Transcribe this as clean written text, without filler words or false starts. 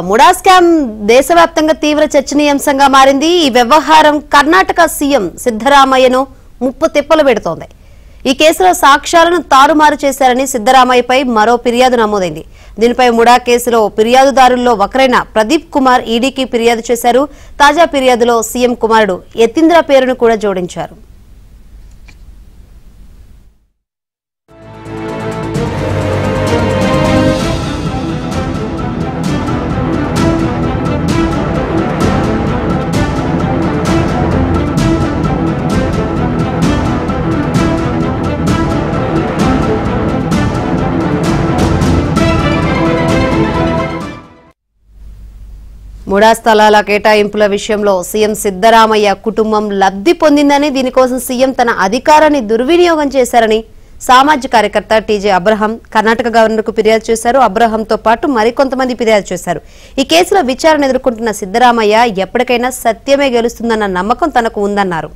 MUDA scam దేశవ్యాప్తంగా తీవ్ర చర్చనీయాంశంగా మారింది. ఈ వ్యవహారం కర్ణాటక సీఎం సిద్ధరామయ్యను ముప్పు తిప్పలు పెడుతోంది. ఈ కేసులో సాక్ష్యాలను తారుమారు చేశారని సిద్ధరామయ్యపై మరో ఫిర్యాదు నమోదైంది. దీనిపై ముడా కేసులో ఫిర్యాదుదారుల్లో ఒకరైన ప్రదీప్ కుమార్ ఈడీకి ఫిర్యాదు చేశారు. తాజా ఫిర్యాదులో సీఎం కుమారుడు యతీంద్ర పేరును కూడా జోడించారు. ముడా స్థలాల కేటాయింపుల విషయంలో సీఎం సిద్ధరామయ్య కుటుంబం లబ్ధి పొందిందని, దీనికోసం సీఎం తన అధికారాన్ని దుర్వినియోగం చేశారని సామాజిక కార్యకర్త టీజే అబ్రహం కర్ణాటక గవర్నర్కు ఫిర్యాదు చేశారు. అబ్రహంతో పాటు మరికొంతమంది ఫిర్యాదు చేశారు. ఈ కేసులో విచారణ ఎదుర్కొంటున్న సిద్ధరామయ్య ఎప్పటికైనా సత్యమే గెలుస్తుందన్న నమ్మకం తనకు ఉందన్నారు.